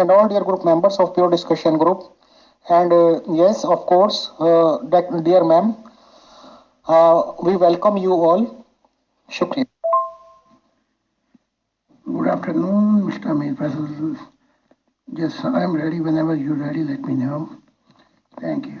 and all dear group members of Pure Discussion Group, and yes, of course, dear ma'am, we welcome you all. Shukriya. Good afternoon, Mr. Amir Faisal. Yes, I am ready. Whenever you're ready, let me know. Thank you.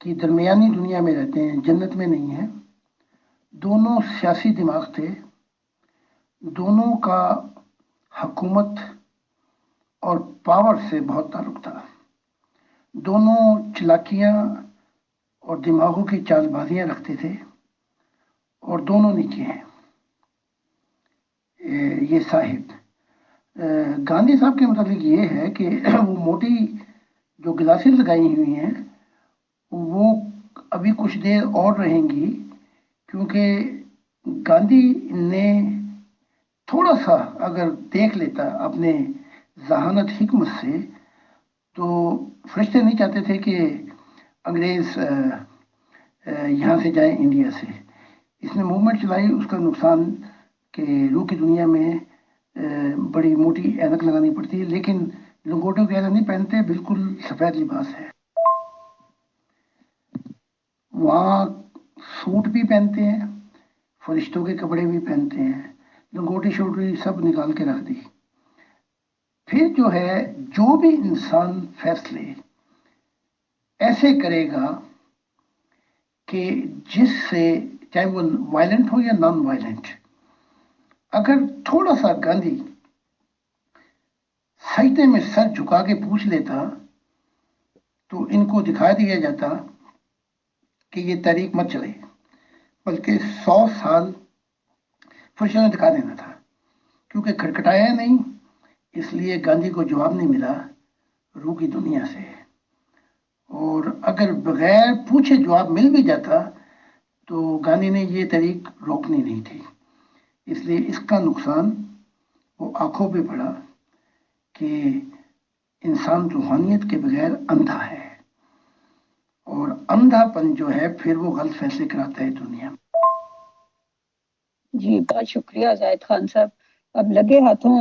کہ درمیانی دنیا میں رہتے ہیں، جنت میں نہیں ہیں۔ دونوں سیاسی دماغ تھے، دونوں کا حکومت اور پاور سے بہت تعلق تھا، دونوں چلاکیاں اور دماغوں کی چال بازیاں رکھتے تھے، اور دونوں نیچے ہیں یہ صاحب۔ گاندھی صاحب کے متعلق یہ ہے کہ وہ موٹی جو گلاسز لگائی ہوئی ہیں وہ ابھی کچھ دیر اور رہیں گی، کیونکہ گاندھی نے تھوڑا سا اگر دیکھ لیتا اپنے ذہانت حکمت سے، تو فرشتے نہیں چاہتے تھے کہ انگریز یہاں سے جائیں انڈیا سے۔ اس نے موومنٹ چلائی، اس کا نقصان کہ روح کی دنیا میں بڑی موٹی اینک لگانی پڑتی ہے، لیکن لنگوٹوں کی اینک نہیں پہنتے، بالکل سفید لباس ہے۔ وہاں سوٹ بھی پہنتے ہیں، فرشتوں کے کپڑے بھی پہنتے ہیں، لنگوٹی شوٹی سب نکال کے رکھ دی۔ پھر جو ہے، جو بھی انسان فیصلے ایسے کرے گا کہ جس سے، چاہے وہ وائلنٹ ہو یا نان وائلنٹ، اگر تھوڑا سا گاندھی سجدے میں سر جھکا کے پوچھ لیتا تو ان کو دکھا دیا جاتا کہ یہ تحریک مت چلے، بلکہ 100 سال فرشتوں نے دکھا دینا تھا۔ کیونکہ کھٹکھٹایا نہیں، اس لیے گاندھی کو جواب نہیں ملا روح کی دنیا سے، اور اگر بغیر پوچھے جواب مل بھی جاتا تو گاندھی نے یہ تحریک روکنی نہیں تھی۔ اس لیے اس کا نقصان وہ آنکھوں پہ پڑا کہ انسان روحانیت کے بغیر اندھا ہے، اور اندھا پن جو ہے پھر وہ غلط فیصلے کراتا ہے دنیا میں۔ جی بہت شکریہ زاہد خان صاحب۔ اب لگے ہاتھوں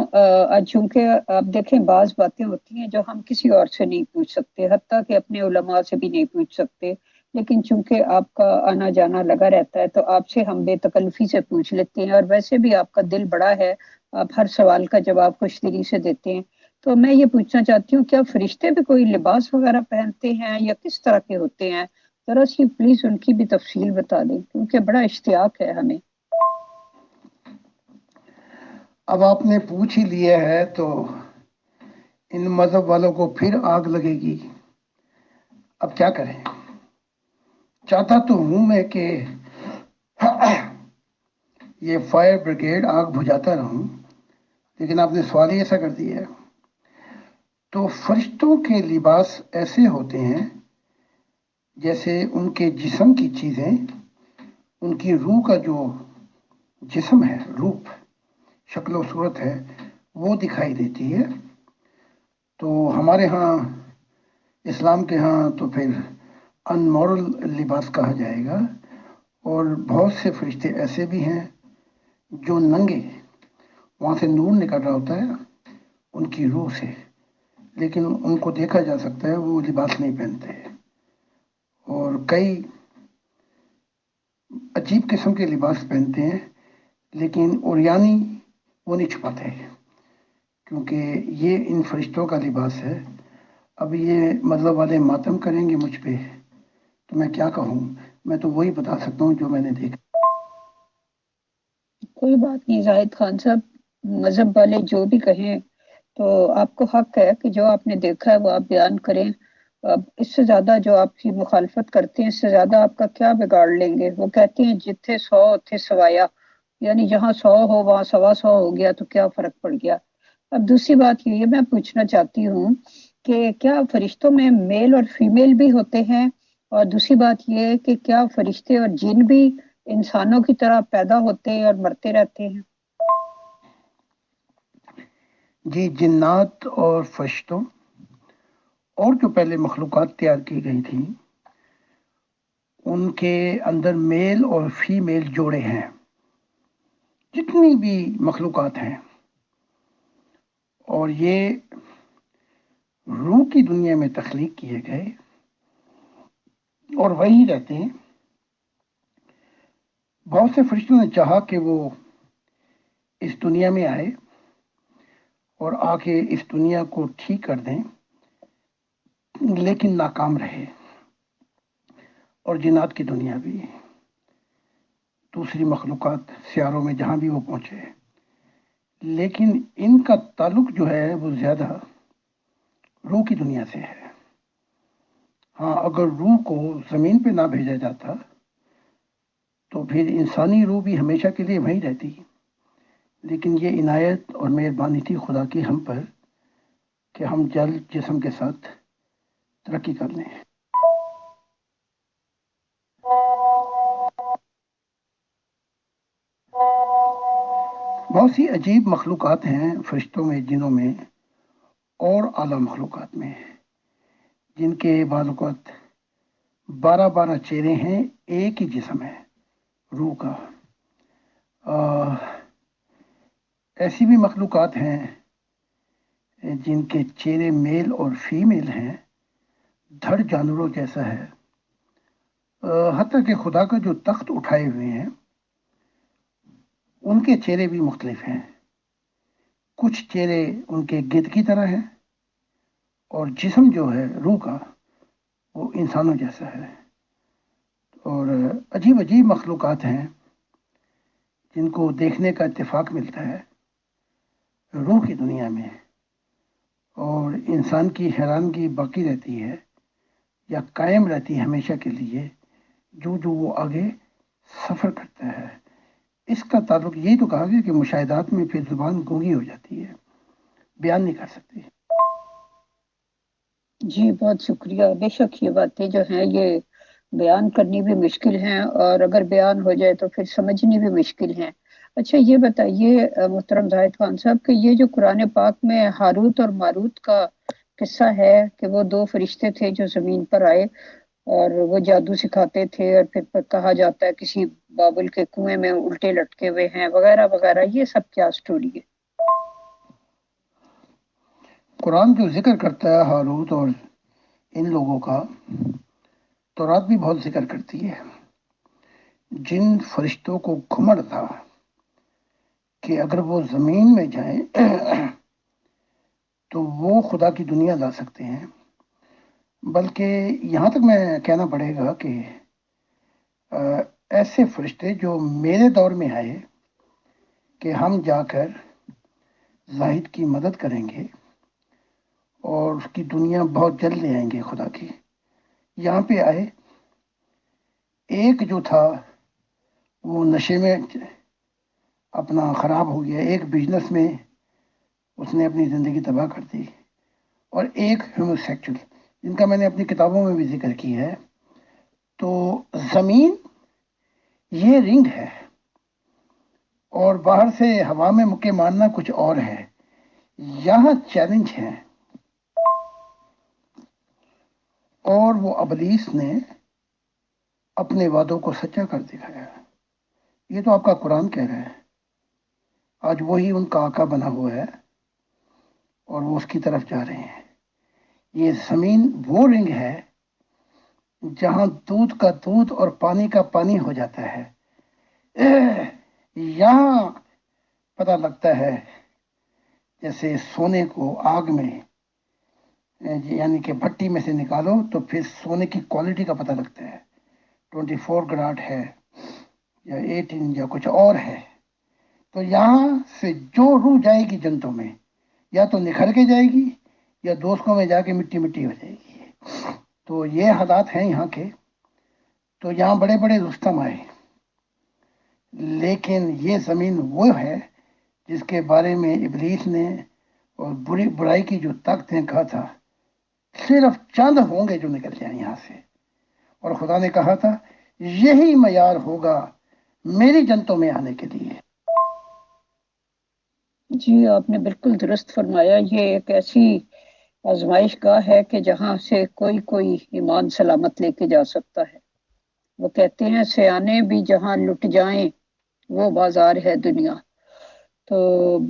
چونکہ آپ دیکھیں بعض باتیں ہوتی ہیں جو ہم کسی اور سے نہیں پوچھ سکتے، حتیٰ کہ اپنے علماء سے بھی نہیں پوچھ سکتے، لیکن چونکہ آپ کا آنا جانا لگا رہتا ہے تو آپ سے ہم بے تکلفی سے پوچھ لیتے ہیں، اور ویسے بھی آپ کا دل بڑا ہے، آپ ہر سوال کا جواب خوش دلی سے دیتے ہیں۔ تو میں یہ پوچھنا چاہتی ہوں، کیا فرشتے بھی کوئی لباس وغیرہ پہنتے ہیں یا کس طرح کے ہوتے ہیں؟ ذرا سی پلیز ان کی بھی تفصیل بتا دیں، کیونکہ بڑا اشتیاق ہے ہمیں۔ اب آپ نے پوچھ ہی لیا ہے تو ان مذہب والوں کو پھر آگ لگے گی، اب کیا کریں؟ چاہتا تو ہوں میں کہ یہ فائر بریگیڈ آگ بجھاتا رہوں، لیکن آپ نے سوال ہی ایسا کر دیا ہے۔ تو فرشتوں کے لباس ایسے ہوتے ہیں جیسے ان کے جسم کی چیزیں، ان کی روح کا جو جسم ہے، روپ، شکل و صورت ہے، وہ دکھائی دیتی ہے۔ تو ہمارے ہاں، اسلام کے ہاں، تو پھر ان مورل لباس کہا جائے گا، اور بہت سے فرشتے ایسے بھی ہیں جو ننگے، وہاں سے نور نکل رہا ہوتا ہے ان کی روح سے، لیکن ان کو دیکھا جا سکتا ہے، وہ لباس نہیں پہنتے، اور کئی عجیب قسم کے لباس پہنتے ہیں، لیکن اوریانی وہ نہیں چھپاتے، کیونکہ یہ ان فرشتوں کا لباس ہے۔ اب یہ مطلب والے ماتم کریں گے مجھ پہ تو میں کیا کہوں؟ میں تو وہی بتا سکتا ہوں جو میں نے دیکھا۔ کوئی بات نہیں زاہد خان صاحب، مذہب والے جو بھی کہیں تو آپ کو حق ہے کہ جو آپ نے دیکھا ہے وہ آپ بیان کریں۔ اب اس سے زیادہ جو آپ کی مخالفت کرتے ہیں، اس سے زیادہ آپ کا کیا بگاڑ لیں گے؟ وہ کہتے ہیں جتھے 100 اتھے سوایا، یعنی جہاں 100 ہو وہاں 125 ہو گیا تو کیا فرق پڑ گیا۔ اب دوسری بات یہ میں پوچھنا چاہتی ہوں کہ کیا فرشتوں میں میل اور فیمیل بھی ہوتے ہیں؟ اور دوسری بات یہ ہے کہ کیا فرشتے اور جن بھی انسانوں کی طرح پیدا ہوتے ہیں اور مرتے رہتے ہیں؟ جی، جنات اور فرشتوں اور جو پہلے مخلوقات تیار کی گئی تھیں، ان کے اندر میل اور فیمیل جوڑے ہیں۔ جتنی بھی مخلوقات ہیں، اور یہ روح کی دنیا میں تخلیق کیے گئے اور وہی رہتے ہیں۔ بہت سے فرشتوں نے چاہا کہ وہ اس دنیا میں آئے اور آ کے اس دنیا کو ٹھیک کر دیں، لیکن ناکام رہے۔ اور جنات کی دنیا بھی، دوسری مخلوقات سیاروں میں جہاں بھی وہ پہنچے، لیکن ان کا تعلق جو ہے وہ زیادہ روح کی دنیا سے ہے۔ ہاں، اگر روح کو زمین پہ نہ بھیجا جاتا تو پھر انسانی روح بھی ہمیشہ کے لیے وہیں رہتی، لیکن یہ عنایت اور مہربانی تھی خدا کی ہم پر کہ ہم جلد جسم کے ساتھ ترقی کر لیں۔ بہت سی عجیب مخلوقات ہیں فرشتوں میں، جنوں میں اور اعلیٰ مخلوقات میں، جن کے بعض اوقات 12 چہرے ہیں، ایک ہی جسم ہے روح کا۔ ایسی بھی مخلوقات ہیں جن کے چہرے میل اور فیمیل ہیں، دھڑ جانوروں جیسا ہے۔ حتیٰ کہ خدا کا جو تخت اٹھائے ہوئے ہیں ان کے چہرے بھی مختلف ہیں، کچھ چہرے ان کے گدھ کی طرح ہیں، اور جسم جو ہے روح کا وہ انسانوں جیسا ہے۔ اور عجیب عجیب مخلوقات ہیں جن کو دیکھنے کا اتفاق ملتا ہے روح کی دنیا میں، اور انسان کی حیرانگی باقی رہتی ہے یا قائم رہتی ہے ہمیشہ کے لیے جو وہ آگے سفر کرتا ہے۔ اس کا تعلق یہی تو کہا گیا کہ مشاہدات میں پھر زبان گونگی ہو جاتی ہے، بیان نہیں کر سکتی۔ جی بہت شکریہ۔ بے شک یہ باتیں جو ہیں یہ بیان کرنی بھی مشکل ہیں، اور اگر بیان ہو جائے تو پھر سمجھنی بھی مشکل ہیں۔ اچھا یہ بتائیے محترم زاہد خان صاحب کہ یہ جو قرآن پاک میں ہاروت اور ماروت کا قصہ ہے کہ وہ دو فرشتے تھے جو زمین پر آئے اور وہ جادو سکھاتے تھے، اور پھر کہا جاتا ہے کسی بابل کے کنویں میں الٹے لٹکے ہوئے ہیں وغیرہ وغیرہ، یہ سب کیا سٹوری ہے؟ قرآن جو ذکر کرتا ہے ہاروت اور ان لوگوں کا، تورات بھی بہت ذکر کرتی ہے۔ جن فرشتوں کو گھمڑ تھا کہ اگر وہ زمین میں جائیں تو وہ خدا کی دنیا لا سکتے ہیں، بلکہ یہاں تک میں کہنا پڑے گا کہ ایسے فرشتے جو میرے دور میں آئے کہ ہم جا کر زاہد کی مدد کریں گے اور اس کی دنیا بہت جلد لے آئیں گے خدا کی، یہاں پہ آئے۔ ایک جو تھا وہ نشے میں اپنا خراب ہو گیا، ایک بزنس میں اس نے اپنی زندگی تباہ کر دی، اور ایک ہوموسیکچول جن کا میں نے اپنی کتابوں میں بھی ذکر کی ہے۔ تو زمین یہ رنگ ہے اور باہر سے ہوا میں مکے مارنا کچھ اور ہے، یہاں چیلنج ہے، اور وہ ابلیس نے اپنے وعدوں کو سچا کر دکھایا۔ یہ تو آپ کا قرآن کہہ رہا ہے، آج وہی ان کا آقا بنا ہوا ہے اور وہ اس کی طرف جا رہے ہیں۔ یہ زمین وہ رنگ ہے جہاں دودھ کا دودھ اور پانی کا پانی ہو جاتا ہے۔ یہاں پتہ لگتا ہے جیسے سونے کو آگ میں یعنی کہ بھٹی میں سے نکالو تو پھر سونے کی کوالٹی کا پتہ لگتا ہے، 24 گراٹ ہے یا 18 یا کچھ اور ہے۔ تو یہاں سے جو روح جائے گی جنتوں میں، یا تو نکھر کے جائے گی یا دوستوں میں جا کے مٹی مٹی ہو جائے گی۔ تو یہ حالات ہیں یہاں کے۔ تو یہاں بڑے بڑے رستم آئے، لیکن یہ زمین وہ ہے جس کے بارے میں ابلیس نے اور برائی کی جو طاقت نے کہا تھا صرف چند ہوں گے جو نکل جائیں یہاں سے، اور خدا نے کہا تھا یہی معیار ہوگا میری جنتوں میں آنے کے لیے۔ جی آپ نے بالکل درست فرمایا، یہ ایک ایسی آزمائش گاہ ہے کہ جہاں سے کوئی ایمان سلامت لے کے جا سکتا ہے۔ وہ کہتے ہیں سیانے بھی جہاں لٹ جائیں وہ بازار ہے دنیا۔ تو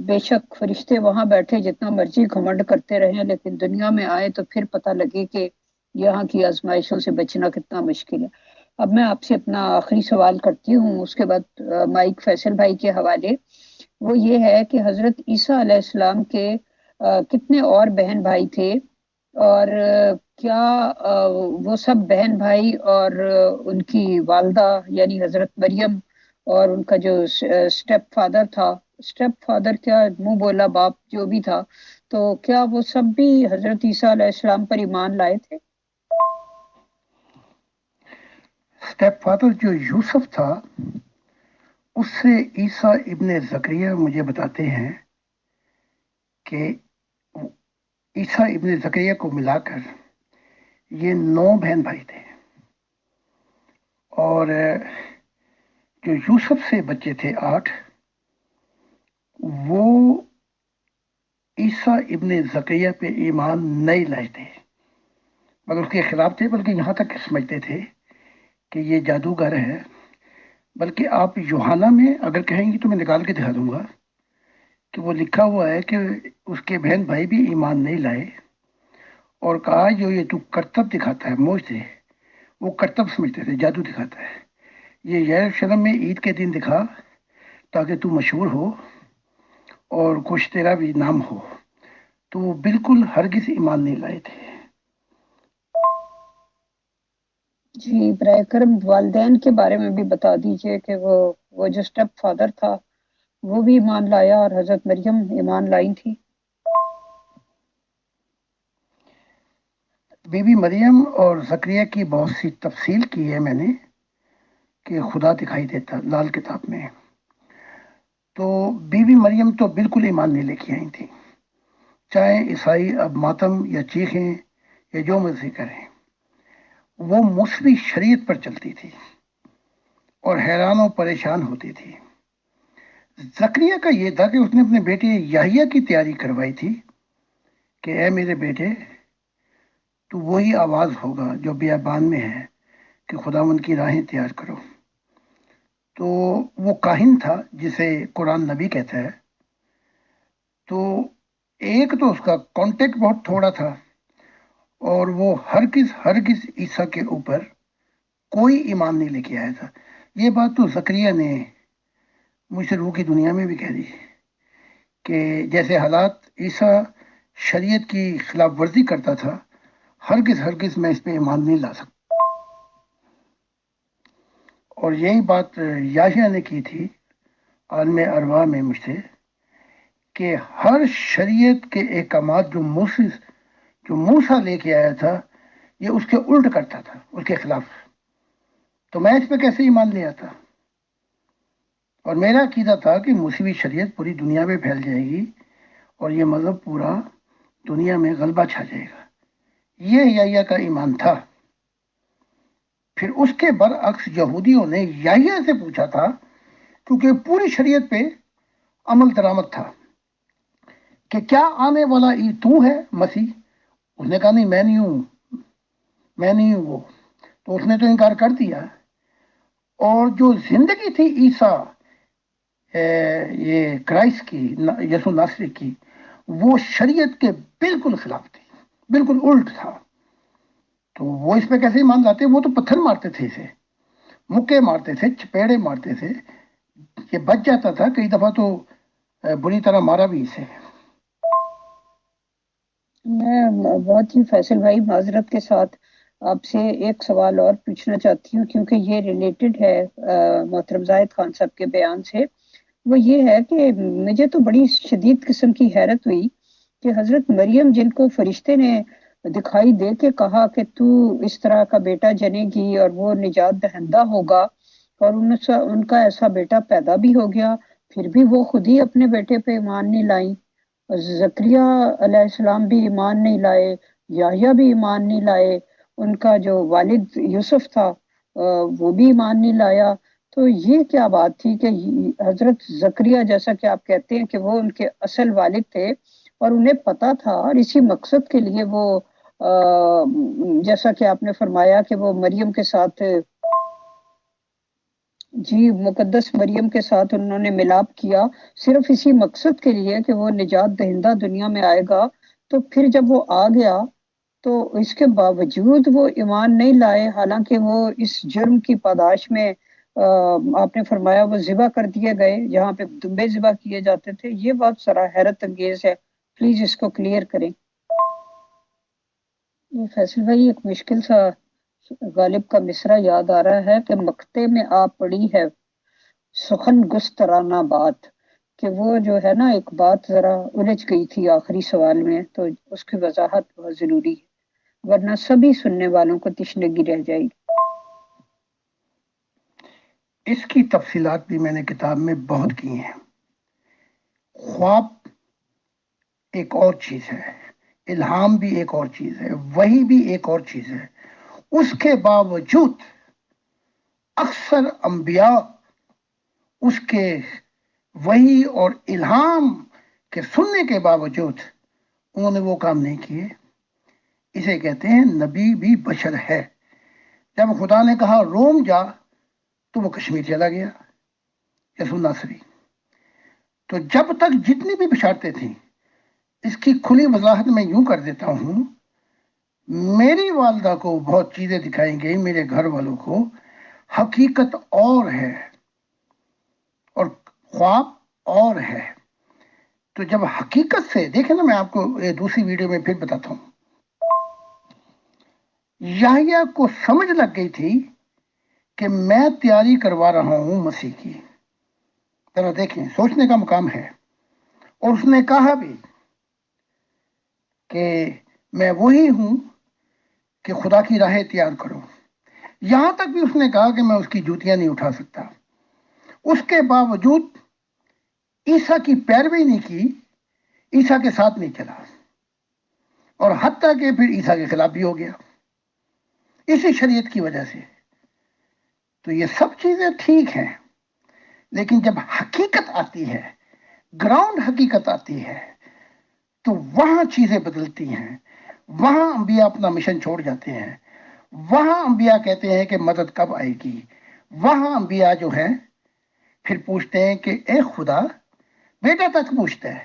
بے شک فرشتے وہاں بیٹھے جتنا مرضی گھمنڈ کرتے رہیں، لیکن دنیا میں آئے تو پھر پتہ لگے کہ یہاں کی آزمائشوں سے بچنا کتنا مشکل ہے۔ اب میں آپ سے اپنا آخری سوال کرتی ہوں، اس کے بعد مائک فیصل بھائی کے حوالے۔ وہ یہ ہے کہ حضرت عیسیٰ علیہ السلام کے کتنے اور بہن بھائی تھے، اور کیا وہ سب بہن بھائی اور ان کی والدہ یعنی حضرت مریم اور ان کا جو اسٹیپ فادر کیا منہ بولا باپ جو بھی تھا، تو کیا وہ سب بھی حضرت عیسیٰ علیہ السلام پر ایمان لائے تھے؟ اسٹیپ فادر جو یوسف تھا اس سے عیسیٰ ابن زکریا مجھے بتاتے ہیں کہ عیسیٰ ابن زکریا کو ملا کر یہ 9 بہن بھائی تھے، اور جو یوسف سے بچے تھے 8، وہ عیسیٰ ابن زکریا پہ ایمان نہیں لائے تھے، مگر اس کے خلاف تھے، بلکہ یہاں تک سمجھتے تھے کہ یہ جادوگر ہے۔ بلکہ آپ یوحنا میں اگر کہیں گی تو میں نکال کے دکھا دوں گا کہ وہ لکھا ہوا ہے کہ اس کے بہن بھائی بھی ایمان نہیں لائے، اور کہا جو یہ تو کرتب دکھاتا ہے موج سے، وہ کرتب سمجھتے تھے، جادو دکھاتا ہے، یہ یروشلم میں عید کے دن دکھا تاکہ تو مشہور ہو اور کچھ تیرا بھی نام ہو۔ تو وہ بالکل ہرگز ایمان نہیں لائے تھے۔ جی برائے کرم والدین کے بارے میں بھی بتا دیجئے کہ وہ جو اسٹیپ فادر تھا وہ بھی ایمان لایا اور حضرت مریم ایمان لائی تھی۔ بی بی مریم اور زکریا کی بہت سی تفصیل کی ہے میں نے کہ خدا دکھائی دیتا لال کتاب میں، تو بی بی مریم تو بالکل ایمان نہیں لے کے آئی تھی، چاہے عیسائی اب ماتم یا چیخیں یا جو مرضی کریں، وہ موسوی شریعت پر چلتی تھی اور حیران و پریشان ہوتی تھی۔ زکریا کا یہ تھا کہ اس نے اپنے بیٹے یحییٰ کی تیاری کروائی تھی کہ اے میرے بیٹے، تو وہی آواز ہوگا جو بیابان میں ہے کہ خداوند کی راہیں تیار کرو۔ تو وہ کاہن تھا جسے قرآن نبی کہتا ہے، تو ایک تو اس کا کانٹیکٹ بہت تھوڑا تھا، اور وہ ہرگز عیسیٰ کے اوپر کوئی ایمان نہیں لے کے آیا تھا۔ یہ بات تو زکریا نے مجھ سے روح کی دنیا میں بھی کہہ دی کہ جیسے حالات عیسیٰ شریعت کی خلاف ورزی کرتا تھا، ہرگز میں اس پہ ایمان نہیں لا سکتا۔ اور یہی بات یحییٰ نے کی تھی عالم ارواح میں مجھ سے کہ ہر شریعت کے احکامات جو موسیٰ لے کے آیا تھا، یہ اس کے الٹ کرتا تھا، اس کے خلاف، تو میں اس پہ کیسے ایمان لے آتا؟ اور میرا عقیدہ تھا کہ موسوی شریعت پوری دنیا میں پھیل جائے گی اور یہ مذہب پورا دنیا میں غلبہ چھا جائے گا، یہ یحییٰ کا ایمان تھا۔ پھر اس کے برعکس یہودیوں نے یحییٰ سے پوچھا تھا، کیونکہ پوری شریعت پہ عمل درآمد تھا، کہ کیا آنے والا تو ہے مسیح؟ اس نے کہا نہیں، میں نہیں ہوں وہ، تو اس نے تو انکار کر دیا۔ اور جو زندگی تھی عیسیٰ یہ کرائسٹ کی، یسوع ناصری کی، وہ شریعت کے بالکل خلاف تھی، بالکل الٹ تھا۔ تو وہ اس پہ کیسے ایمان لاتے؟ وہ تو پتھر مارتے تھے، اسے مکے مارتے تھے، چپیڑے مارتے تھے، یہ بچ جاتا تھا، کئی دفعہ تو بری طرح مارا بھی اسے۔ میں بہت ہی فیصل بھائی معذرت کے ساتھ آپ سے ایک سوال اور پوچھنا چاہتی ہوں، کیونکہ یہ ریلیٹڈ ہے محترم زاہد خان صاحب کے بیان سے۔ وہ یہ ہے کہ مجھے تو بڑی شدید قسم کی حیرت ہوئی کہ حضرت مریم، جن کو فرشتے نے دکھائی دے کے کہا کہ تو اس طرح کا بیٹا جنے گی اور وہ نجات دہندہ ہوگا، اور ان کا ایسا بیٹا پیدا بھی ہو گیا، پھر بھی وہ خود ہی اپنے بیٹے پہ ایمان نہیں لائیں۔ زکریا علیہ السلام بھی ایمان نہیں لائے، یحییٰ بھی ایمان نہیں لائے، ان کا جو والد یوسف تھا وہ بھی ایمان نہیں لایا۔ تو یہ کیا بات تھی کہ حضرت زکریا، جیسا کہ آپ کہتے ہیں کہ وہ ان کے اصل والد تھے اور انہیں پتا تھا، اور اسی مقصد کے لیے وہ جیسا کہ آپ نے فرمایا کہ وہ مریم کے ساتھ، جی مقدس مریم کے ساتھ انہوں نے ملاپ کیا، صرف اسی مقصد کے لیے کہ وہ نجات دہندہ دنیا میں آئے گا۔ تو پھر جب وہ آ گیا تو اس کے باوجود وہ ایمان نہیں لائے، حالانکہ وہ اس جرم کی پاداش میں آپ نے فرمایا وہ ذبح کر دیے گئے جہاں پہ دمبے ذبح کیے جاتے تھے۔ یہ بات ذرا حیرت انگیز ہے، پلیز اس کو کلیئر کریں۔ یہ فیصل بھائی ایک مشکل سا غالب کا مصرع یاد آ رہا ہے کہ مقتے میں آپ پڑی ہے سخن گسترانہ بات، کہ وہ جو ہے نا ایک بات ذرا الجھ گئی تھی آخری سوال میں، تو اس کی وضاحت بہت ضروری ہے، ورنہ سبھی سننے والوں کو تشنگی رہ جائے گی۔ اس کی تفصیلات بھی میں نے کتاب میں بہت کی ہیں۔ خواب ایک اور چیز ہے، الہام بھی ایک اور چیز ہے، وحی بھی ایک اور چیز ہے۔ اس کے باوجود اکثر انبیاء اس کے وحی اور الہام کے سننے کے باوجود انہوں نے وہ کام نہیں کیے۔ اسے کہتے ہیں نبی بھی بشر ہے۔ جب خدا نے کہا روم جا تو وہ کشمیر چلا گیا، یسوع ناصری۔ تو جب تک جتنی بھی بشارتیں تھیں، اس کی کھلی وضاحت میں یوں کر دیتا ہوں، میری والدہ کو بہت چیزیں دکھائیں گئی، میرے گھر والوں کو حقیقت اور ہے اور خواب اور ہے۔ تو جب حقیقت سے دیکھیں نا، میں آپ کو دوسری ویڈیو میں پھر بتاتا ہوں، یحییٰ کو سمجھ لگ گئی تھی کہ میں تیاری کروا رہا ہوں مسیح کی۔ ذرا دیکھیں، سوچنے کا مقام ہے۔ اور اس نے کہا بھی کہ میں وہی ہوں کہ خدا کی راہیں تیار کرو۔ یہاں تک بھی اس نے کہا کہ میں اس کی جوتیاں نہیں اٹھا سکتا۔ اس کے باوجود عیسیٰ کی پیروی نہیں کی، عیسیٰ کے ساتھ نہیں چلا، اور حتیٰ کہ پھر عیسیٰ کے خلاف بھی ہو گیا اسی شریعت کی وجہ سے۔ تو یہ سب چیزیں ٹھیک ہیں، لیکن جب حقیقت آتی ہے، گراؤنڈ حقیقت آتی ہے، تو وہاں چیزیں بدلتی ہیں۔ وہاں انبیاء اپنا مشن چھوڑ جاتے ہیں، وہاں انبیاء کہتے ہیں کہ مدد کب آئے گی۔ وہاں انبیاء جو ہیں پھر پوچھتے ہیں کہ اے خدا، بیٹا تک پوچھتا ہے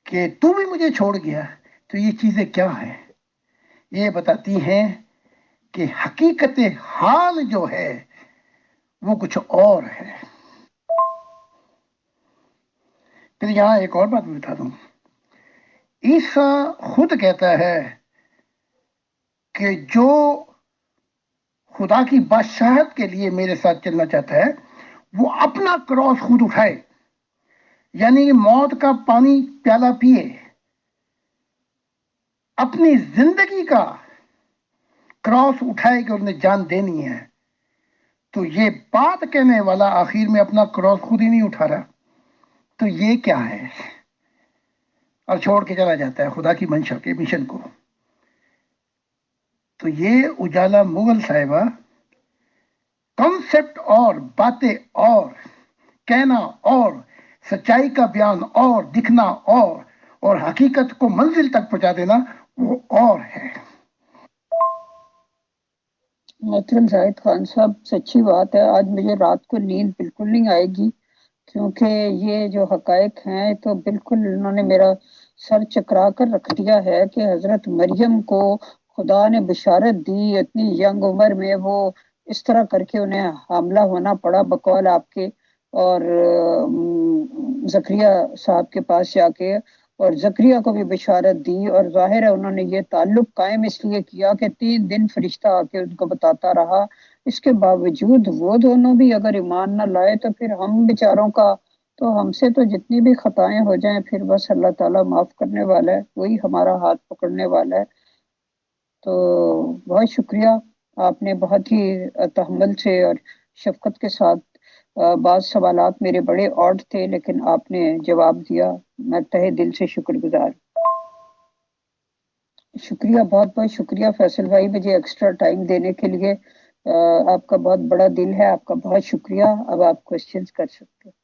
کہ تو بھی مجھے چھوڑ گیا۔ تو یہ چیزیں کیا ہیں؟ یہ بتاتی ہیں کہ حقیقت حال جو ہے وہ کچھ اور ہے۔ پھر یہاں ایک اور بات بتا دوں، عیسیٰ خود کہتا ہے کہ جو خدا کی بادشاہت کے لیے میرے ساتھ چلنا چاہتا ہے وہ اپنا کراس خود اٹھائے، یعنی موت کا پانی پیالہ پیے، اپنی زندگی کا کراس اٹھائے کہ انہیں جان دینی ہے۔ تو یہ بات کہنے والا آخر میں اپنا کراس خود ہی نہیں اٹھا رہا، تو یہ کیا ہے؟ اور چھوڑ کے چلا جاتا ہے خدا کی منشا کے مشن کو۔ تو یہ اجالا مغل صاحبہ کنسپٹ اور باتیں اور کہنا اور سچائی کا بیان اور دکھنا اور حقیقت کو منزل تک پہنچا دینا وہ اور ہے۔ محترم زاہد خان صاحب، سچی بات ہے، آج مجھے رات کو نیند بالکل نہیں آئے گی، کیونکہ یہ جو حقائق ہیں تو بالکل انہوں نے میرا سر چکرا کر رکھ دیا ہے کہ حضرت مریم کو خدا نے بشارت دی اتنی ینگ عمر میں، وہ اس طرح کر کے انہیں حاملہ ہونا پڑا بقول آپ کے، اور زکریا صاحب کے پاس جا کے، اور زکریا کو بھی بشارت دی، اور ظاہر ہے انہوں نے یہ تعلق قائم اس لیے کیا کہ 3 دن فرشتہ آ کے ان کو بتاتا رہا۔ اس کے باوجود وہ دونوں بھی اگر ایمان نہ لائے تو پھر ہم بیچاروں کا تو ہم سے تو جتنی بھی خطائیں ہو جائیں پھر بس اللہ تعالیٰ معاف کرنے والا ہے، وہی ہمارا ہاتھ پکڑنے والا ہے۔ تو بہت شکریہ، آپ نے بہت ہی تحمل سے اور شفقت کے ساتھ بعض سوالات میرے بڑے آڈ تھے لیکن آپ نے جواب دیا، میں تہہ دل سے شکر گزار۔ شکریہ، بہت بہت شکریہ فیصل بھائی مجھے ایکسٹرا ٹائم دینے کے لیے، آپ کا بہت بڑا دل ہے، آپ کا بہت شکریہ۔ اب آپ کوشچنز کر سکتے ہیں۔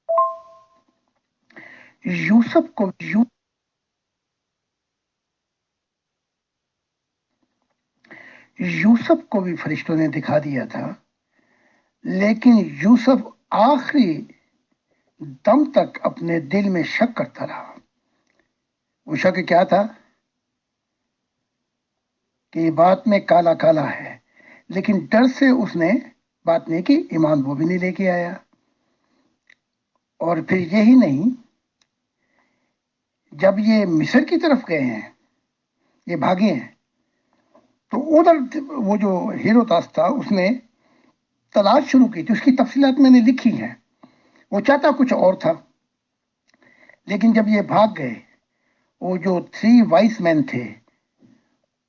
یوسف کو بھی فرشتوں نے دکھا دیا تھا، لیکن یوسف آخری دم تک اپنے دل میں شک کرتا رہا۔ وہ شک کیا تھا؟ کہ یہ بات میں کالا کالا ہے، لیکن ڈر سے اس نے بات نہیں کی، ایمان وہ بھی نہیں لے کے آیا۔ اور پھر یہی نہیں، جب یہ مصر کی طرف گئے ہیں، یہ بھاگے ہیں، تو ادھر وہ جو ہیرو داس تھا اس نے تلاش شروع کی تھی، اس کی تفصیلات میں نے لکھی ہیں. وہ چاہتا کچھ اور تھا، لیکن جب یہ بھاگ گئے، وہ جو 3 وائس مین تھے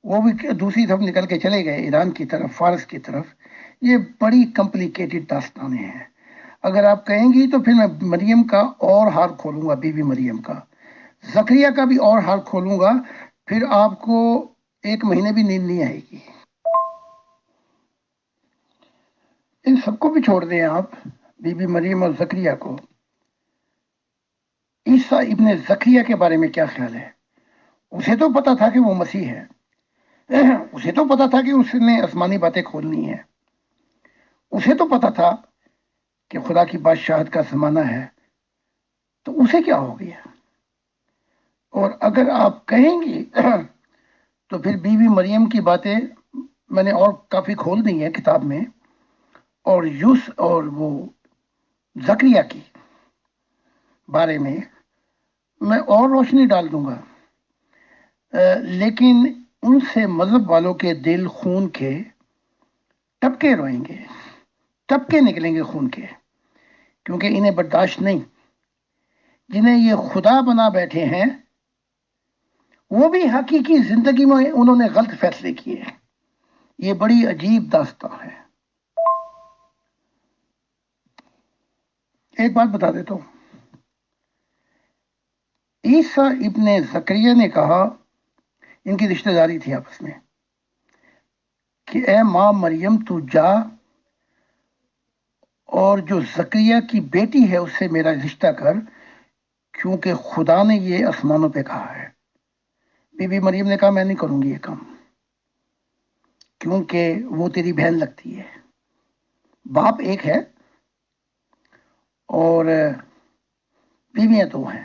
وہ بھی دوسری طرف نکل کے چلے گئے، ایران کی طرف، فارس کی طرف. یہ بڑی کمپلیکیٹڈ داستانیں ہیں. اگر آپ کہیں گی تو پھر میں مریم کا اور ہار کھولوں گا، بی بی مریم کا، زکریا کا بھی اور ہار کھولوں گا، پھر آپ کو 1 مہینے بھی نیند نہیں آئے گی. ان سب کو بھی چھوڑ دیں آپ، بی بی مریم اور زکریا کو. عیسیٰ ابن زکریا کے بارے میں کیا خیال ہے؟ اسے تو پتا تھا کہ وہ مسیح ہے، اسے تو پتا تھا کہ اس نے آسمانی باتیں کھولنی ہیں، اسے تو پتا تھا کہ خدا کی بادشاہت کا زمانہ ہے، تو اسے کیا ہو گیا؟ اور اگر آپ کہیں گی تو پھر بی بی مریم کی باتیں میں نے اور کافی کھول دی ہیں کتاب میں، اور یوس اور وہ زکریا کی بارے میں میں اور روشنی ڈال دوں گا. لیکن ان سے مذہب والوں کے دل خون کے ٹپکے روئیں گے، ٹپکے نکلیں گے خون کے، کیونکہ انہیں برداشت نہیں. جنہیں یہ خدا بنا بیٹھے ہیں وہ بھی حقیقی زندگی میں انہوں نے غلط فیصلے کیے. یہ بڑی عجیب داستان ہے. ایک بات بتا دیتا ہوں، عیسیٰ ابن زکریا نے کہا، ان کی رشتہ داری تھی آپس میں، کہ اے ماں مریم تو جا اور جو زکریا کی بیٹی ہے اس سے میرا رشتہ کر، کیونکہ خدا نے یہ آسمانوں پہ کہا ہے. بی بی مریم نے کہا میں نہیں کروں گی یہ کام، کیونکہ وہ تیری بہن لگتی ہے، باپ ایک ہے اور بیویاں 2 ہیں.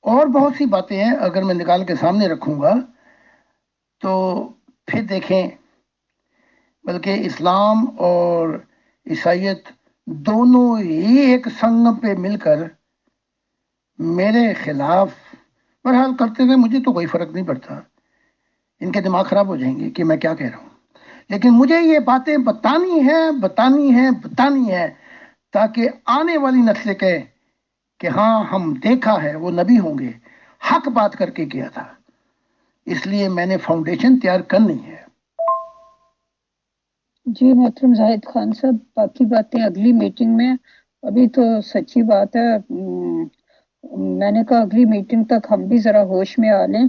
اور بہت سی باتیں ہیں، اگر میں نکال کے سامنے رکھوں گا تو پھر دیکھیں. بلکہ اسلام اور عیسائیت دونوں ہی ایک سنگم پہ مل کر میرے خلاف بہرحال کرتے رہے، مجھے تو کوئی فرق نہیں پڑتا. ان کے دماغ خراب ہو جائیں گے کہ میں کیا کہہ رہا ہوں، لیکن مجھے یہ باتیں بتانی ہے تاکہ آنے والی نسلیں کہے کہ ہاں ہم دیکھا ہے وہ نبی ہوں گے، حق بات کر کے کیا تھا. اس لیے میں نے فاؤنڈیشن تیار کرنی ہے. جی محترم زاہد خان صاحب، باقی باتیں اگلی میٹنگ میں. ابھی تو سچی بات ہے، میں نے کہا اگلی میٹنگ تک ہم بھی ذرا ہوش میں آ لیں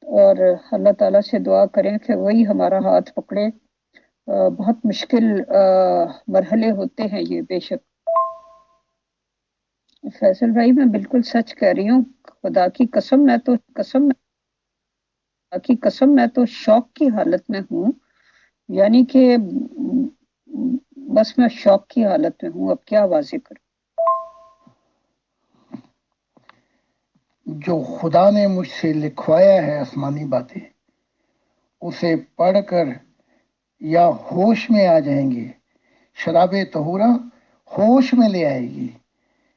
اور اللہ تعالیٰ سے دعا کریں کہ وہی ہمارا ہاتھ پکڑے. بہت مشکل مرحلے ہوتے ہیں یہ، بے شک. فیصل بھائی میں بالکل سچ کہہ رہی ہوں، خدا کی قسم میں تو شوق کی حالت میں ہوں. یعنی کہ بس میں شوق کی حالت میں ہوں، اب کیا واضح کروں. جو خدا نے مجھ سے لکھوایا ہے آسمانی باتیں، اسے پڑھ کر یا ہوش میں آ جائیں گے، شراب طہورہ ہوش میں لے آئے گی،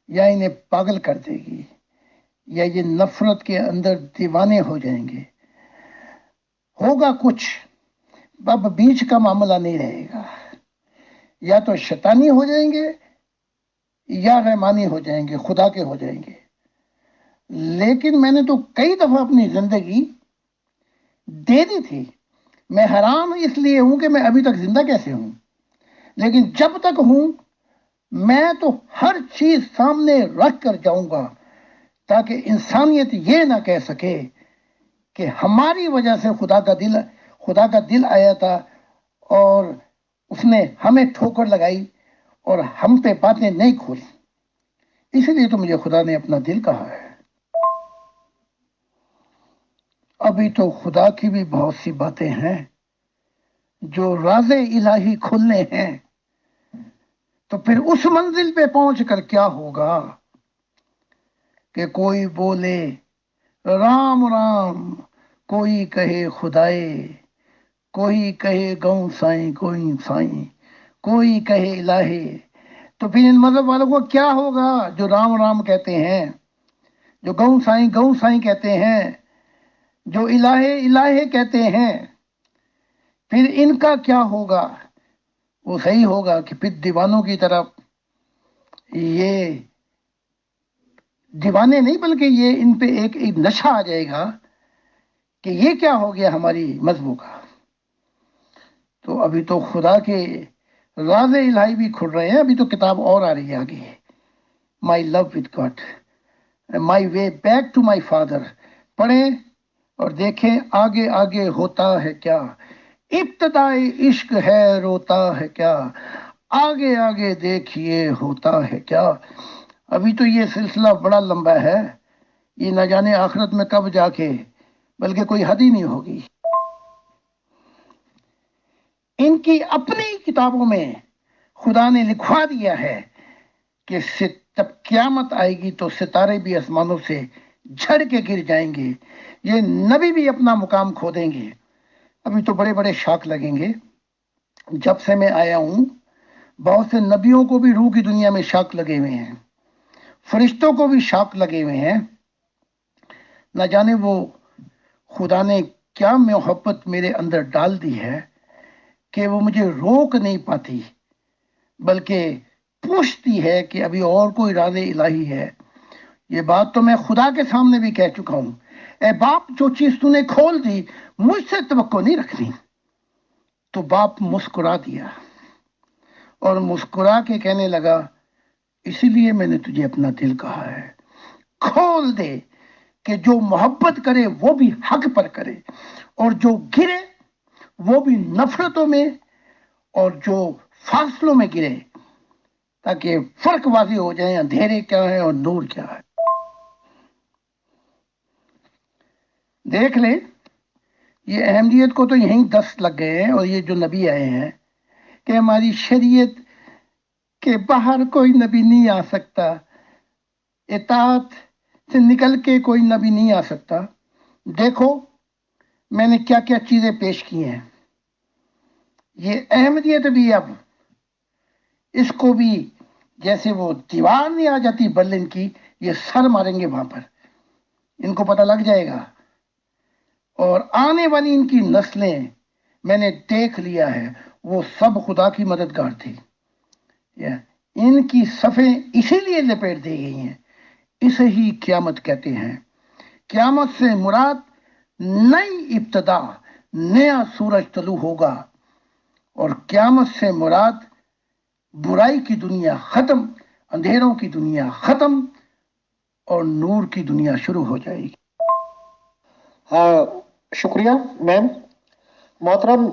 یا انہیں پاگل کر دے گی، یا یہ نفرت کے اندر دیوانے ہو جائیں گے. ہوگا کچھ، اب بیچ کا معاملہ نہیں رہے گا، یا تو شیطانی ہو جائیں گے یا رحمانی ہو جائیں گے، خدا کے ہو جائیں گے. لیکن میں نے تو کئی دفعہ اپنی زندگی دے دی تھی. میں حیران اس لیے ہوں کہ میں ابھی تک زندہ کیسے ہوں، لیکن جب تک ہوں میں تو ہر چیز سامنے رکھ کر جاؤں گا تاکہ انسانیت یہ نہ کہہ سکے کہ ہماری وجہ سے خدا کا دل آیا تھا اور اس نے ہمیں ٹھوکر لگائی اور ہم پہ باتیں نہیں کھولی. اسی لیے تو مجھے خدا نے اپنا دل کہا ہے. ابھی تو خدا کی بھی بہت سی باتیں ہیں جو راز الہی کھلنے ہیں. تو پھر اس منزل پہ پہنچ کر کیا ہوگا کہ کوئی بولے رام رام، کوئی کہے خدائے، کوئی کہے گوں سائیں، کوئی کہے الہے. تو پھر ان مذہب والوں کو کیا ہوگا جو رام رام کہتے ہیں، جو گوں سائیں کہتے ہیں، جو الہ الہ کہتے ہیں پھر ان کا کیا ہوگا؟ وہ صحیح ہوگا کہ پھر دیوانوں کی طرف، یہ دیوانے نہیں بلکہ یہ ان پہ ایک نشہ آ جائے گا کہ یہ کیا ہو گیا ہماری مذہبوں کا۔ تو ابھی تو خدا کے راز الہی بھی کھل رہے ہیں، ابھی تو کتاب اور آ رہی ہے آگے، my love with God, my way back to my father. پڑھیں اور دیکھیں آگے آگے ہوتا ہے کیا، ابتدائی عشق ہے روتا ہے کیا، آگے آگے دیکھیے ہوتا ہے کیا۔ ابھی تو یہ سلسلہ بڑا لمبا ہے، یہ نہ جانے آخرت میں کب جا کے، بلکہ کوئی حد ہی نہیں ہوگی۔ ان کی اپنی کتابوں میں خدا نے لکھوا دیا ہے کہ جب قیامت آئے گی تو ستارے بھی آسمانوں سے جھڑ کے گر جائیں گے، یہ نبی بھی اپنا مقام کھو دیں گے۔ ابھی تو بڑے بڑے شاک لگیں گے۔ جب سے میں آیا ہوں بہت سے نبیوں کو بھی روح کی دنیا میں شاک لگے ہوئے ہیں، فرشتوں کو بھی شاک لگے ہوئے ہیں۔ نہ جانے وہ خدا نے کیا محبت میرے اندر ڈال دی ہے کہ وہ مجھے روک نہیں پاتی، بلکہ پوچھتی ہے کہ ابھی اور کوئی راز الہی ہے۔ یہ بات تو میں خدا کے سامنے بھی کہہ چکا ہوں، اے باپ جو چیز تو نے کھول دی مجھ سے توقع نہیں رکھنی۔ تو باپ مسکرا دیا اور مسکرا کے کہنے لگا اسی لیے میں نے تجھے اپنا دل کہا ہے، کھول دے کہ جو محبت کرے وہ بھی حق پر کرے، اور جو گرے وہ بھی نفرتوں میں اور جو فاصلوں میں گرے، تاکہ فرق واضح ہو جائے اندھیرے کیا ہے اور نور کیا ہے۔ دیکھ لیں یہ احمدیت کو تو یہیں 10 لگ گئے ہیں، اور یہ جو نبی آئے ہیں کہ ہماری شریعت کے باہر کوئی نبی نہیں آ سکتا، اطاعت سے نکل کے کوئی نبی نہیں آ سکتا۔ دیکھو میں نے کیا کیا چیزیں پیش کی ہیں۔ یہ احمدیت بھی اب اس کو بھی جیسے وہ دیوار نہیں آ جاتی برلن کی، یہ سر ماریں گے وہاں پر، ان کو پتہ لگ جائے گا۔ اور آنے والی ان کی نسلیں میں نے دیکھ لیا ہے وہ سب خدا کی مددگار تھی۔ ان کی صفیں اسی لیے لپیٹ دی گئی ہیں، اسے ہی قیامت کہتے ہیں۔ قیامت سے مراد نئی ابتدا، نیا سورج طلوع ہوگا، اور قیامت سے مراد برائی کی دنیا ختم، اندھیروں کی دنیا ختم، اور نور کی دنیا شروع ہو جائے گی۔ شکریہ میم۔ محترم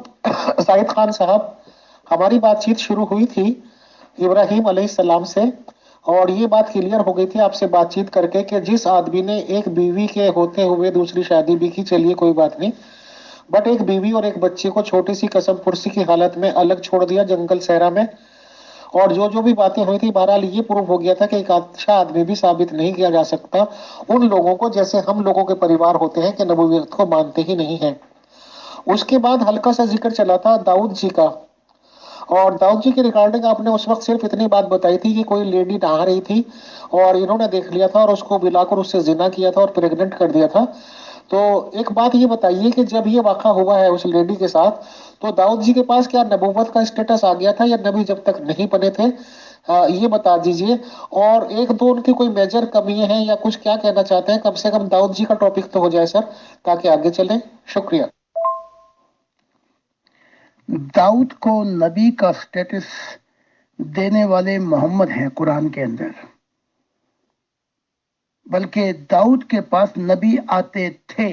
زاہد خان صاحب، ہماری بات چیت شروع ہوئی تھی ابراہیم علیہ السلام سے، اور یہ بات کلیئر ہو گئی تھی آپ سے بات چیت کر کے کہ جس آدمی نے ایک بیوی کے ہوتے ہوئے دوسری شادی بھی کی، چلیے کوئی بات نہیں، بٹ ایک بیوی اور ایک بچے کو چھوٹی سی قسم پرسی کی حالت میں الگ چھوڑ دیا جنگل صحرا میں، اور جو بھی باتیں ہوئی تھی بہرحال یہ پروف ہو گیا تھا کہ ایک اچھا آدمی بھی ثابت نہیں کیا جا سکتا ان لوگوں کو جیسے ہم لوگوں کے پریوار ہوتے ہیں کہ نبوت کو مانتے ہی نہیں ہیں۔ اس کے بعد ہلکا سا ذکر چلا تھا داؤد جی کا، اور داؤد جی کی ریکارڈنگ آپ نے اس وقت صرف اتنی بات بتائی تھی کہ کوئی لیڈی نہا رہی تھی اور انہوں نے دیکھ لیا تھا اور اس کو بلا کر اس سے زنا کیا تھا اور پریگننٹ کر دیا تھا۔ تو ایک بات یہ بتائیے کہ جب یہ واقعہ ہوا ہے اس لیڈی کے ساتھ تو داؤد جی کے پاس کیا نبوت کا اسٹیٹس آ گیا تھا یا نبی جب تک نہیں بنے تھے؟ یہ بتا دیجئے۔ اور ایک دو ان کی کوئی میجر کمیاں ہیں یا کچھ کیا کہنا چاہتے ہیں، کم سے کم داؤد جی کا ٹاپک تو ہو جائے سر تاکہ آگے چلیں۔ شکریہ۔ داؤد کو نبی کا سٹیٹس دینے والے محمد ہیں قرآن کے اندر، بلکہ داؤد کے پاس نبی آتے تھے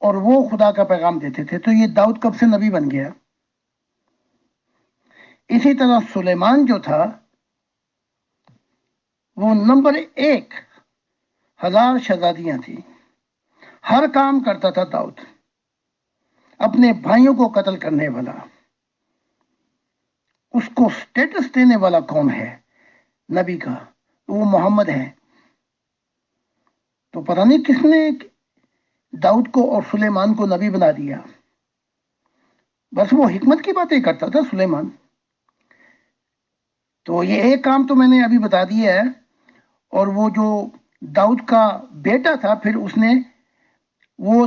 اور وہ خدا کا پیغام دیتے تھے، تو یہ داؤد کب سے نبی بن گیا؟ اسی طرح سلیمان جو تھا وہ نمبر 1، 1000 شہزادیاں تھیں، ہر کام کرتا تھا داؤد، اپنے بھائیوں کو قتل کرنے والا۔ اس کو سٹیٹس دینے والا کون ہے نبی کا؟ وہ محمد ہے۔ تو پتہ نہیں کس نے داؤد کو اور سلیمان کو نبی بنا دیا، بس وہ حکمت کی باتیں کرتا تھا سلیمان۔ تو یہ ایک کام تو میں نے ابھی بتا دیا ہے، اور وہ جو داؤد کا بیٹا تھا پھر اس نے وہ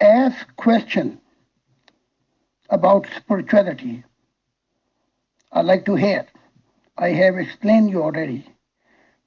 Ask question about spirituality. I like to hear. I have explained you already.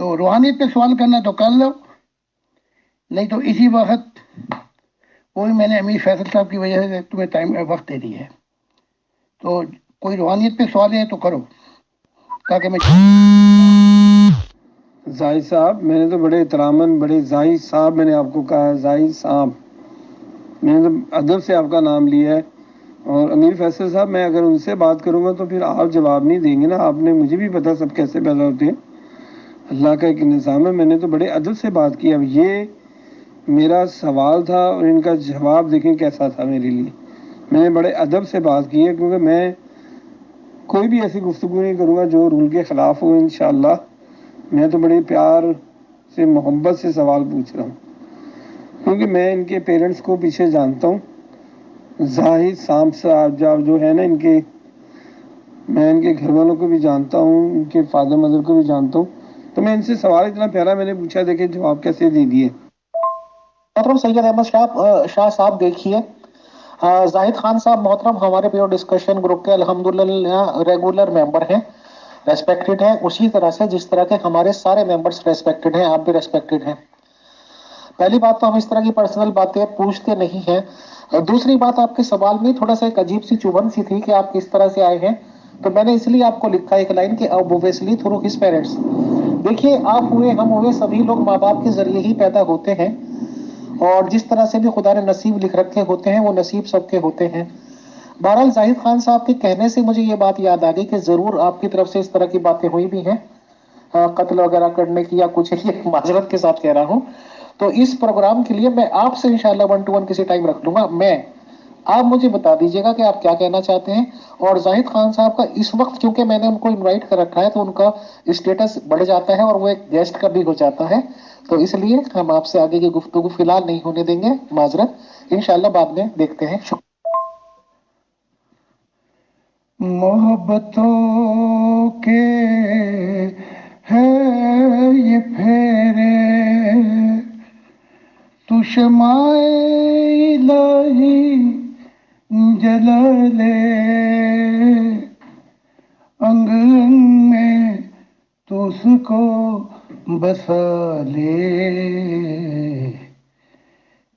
تو روحانیت پہ سوال کرنا تو کر لو، نہیں تو اسی وقت وہ بھی میں نے امیر فیصل صاحب کی وجہ سے تمہیں ٹائم وقت دے دی ہے، تو کوئی روحانیت پہ سوال ہے تو کرو تاکہ میں زاہد صاحب، میں نے تو بڑے احتراماً، بڑے زاہد صاحب میں نے آپ کو کہا ہے، زاہد صاحب، میں نے تو ادب سے آپ کا نام لیا ہے. اور امیر فیصل صاحب، میں اگر ان سے بات کروں گا تو پھر آپ جواب نہیں دیں گے نا. آپ نے مجھے بھی پتا سب کیسے پیدا ہوتے ہیں، اللہ کا ایک نظام ہے. میں نے تو بڑے ادب سے بات کی. اب یہ میرا سوال تھا اور ان کا جواب دیکھیں کیسا تھا میرے لیے. میں نے بڑے ادب سے بات کی ہے، کیونکہ میں کوئی بھی ایسی گفتگو نہیں کروں گا جو رول کے خلاف ہو انشاءاللہ. میں تو بڑے پیار سے، محبت سے سوال پوچھ رہا ہوں، کیونکہ میں ان کے پیرنٹس کو پیچھے جانتا ہوں. زاہد صاحب صاحب جو ہے نا، میں ان کے گھر والوں کو بھی جانتا ہوں، ان کے فادر مدر کو بھی جانتا ہوں. تو میں ان سے سوال اتنا پیارا میں نے پوچھا، دیکھیں جواب کیسے دے دیے. محترم سید احمد شاہ صاحب، دیکھیے زاہد خان صاحب محترم ہمارے پیو ڈسکشن گروپ کے الحمدللہ ریگولر ممبر ہیں، ریسپیکٹڈ ہیں، اسی طرح سے جس طرح کے ہمارے سارے ممبرز ریسپیکٹڈ ہیں، آپ بھی ریسپیکٹڈ ہیں. پہلی بات تو ہم اس طرح کی پرسنل باتیں پوچھتے نہیں ہیں. دوسری بات، آپ کے سوال میں تھوڑا سا ایک عجیب سی چبھن سی تھی کہ آپ کس طرح سے آئے ہیں، تو میں نے اس لیے آپ کو لکھا ایک لائن کہ اوبویسلی تھرو ہز پیرنٹس. دیکھیے، آپ ہوئے، ہم ہوئے، سبھی لوگ ماں باپ کے ذریعے ہی پیدا ہوتے ہیں، اور جس طرح سے بھی خدا نے نصیب لکھ رکھے ہوتے ہیں وہ نصیب سب کے ہوتے ہیں. بہرحال زاہد خان صاحب کے کہنے سے مجھے یہ بات یاد آ گئی کہ ضرور آپ کی طرف سے اس طرح کی باتیں ہوئی بھی ہیں، قتل وغیرہ کرنے کی یا کچھ، یہ معذرت کے ساتھ کہہ رہا ہوں. تو اس پروگرام کے لیے میں آپ سے انشاءاللہ 1 to 1 کسی ٹائم رکھ لوں گا. آپ مجھے بتا دیجیے گا کہ آپ کیا کہنا چاہتے ہیں. اور زاہد خان صاحب کا اس وقت کیونکہ میں نے ان کو انوائٹ کر رکھا ہے تو ان کا اسٹیٹس بڑھ جاتا ہے اور وہ ایک گیسٹ کا بھی ہو جاتا ہے، تو اس لیے ہم آپ سے آگے کی گفتگو فی الحال نہیں ہونے دیں گے، معذرت، انشاءاللہ بعد میں دیکھتے ہیں. محبتوں کے ہے یہ پھیرے، تو شمع الہی جلا لے، انگ انگ میں تو اس کو بسا لے،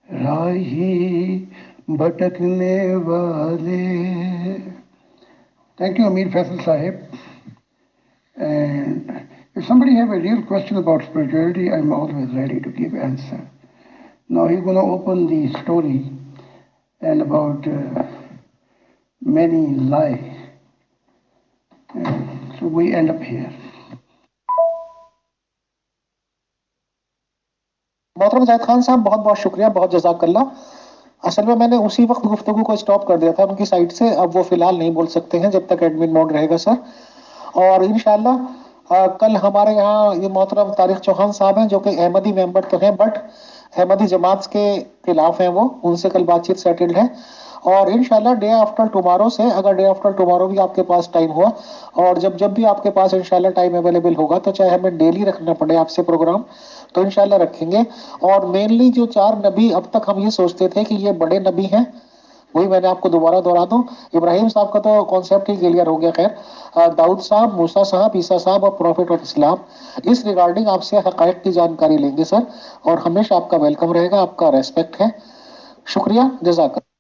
راہی بھٹکنے والے. Thank you, Amir Faisal Sahib. And if somebody have a real question about spirituality, I'm always ready to give answer. Now he's going to open the story and about many lie. So we end up here. محترم زاہد خان صاحب، بہت بہت شکریہ، بہت جزاک اللہ. اصل میں نے اسی وقت گفتگو کو اسٹاپ کر دیا تھا ان کی سائٹ سے. اب وہ فی الحال نہیں بول سکتے ہیں جب تک ایڈمن موڈ رہے گا سر. اور انشاءاللہ کل ہمارے یہاں یہ محترم طارق چوہان صاحب ہیں جو کہ احمدی ممبر تو ہیں بٹ احمدی جماعت کے خلاف ہیں، وہ ان سے کل بات چیت سیٹلڈ ہے. اور انشاءاللہ ڈے آفٹر ٹمارو سے، اگر ڈے آفٹر ٹمارو بھی آپ کے پاس ٹائم ہوا اور جب بھی آپ کے پاس انشاءاللہ ٹائم اویلیبل ہوگا، تو چاہے ہمیں ڈیلی رکھنا پڑے آپ سے پروگرام تو انشاءاللہ رکھیں گے. اور مینلی جو 4 نبی اب تک ہم یہ سوچتے تھے کہ یہ بڑے نبی ہیں، وہی میں نے آپ کو دوبارہ دہرا دوں. ابراہیم صاحب کا تو کانسیپٹ ہی کلیئر ہو گیا. خیر، داؤد صاحب، موسیٰ صاحب، عیسیٰ صاحب اور پروفٹ آف اسلام، اس ریگارڈنگ آپ سے حقائق کی جانکاری لیں گے سر، اور ہمیشہ آپ کا ویلکم رہے گا. آپ کا ریسپیکٹ ہے. شکریہ، جزاک اللہ.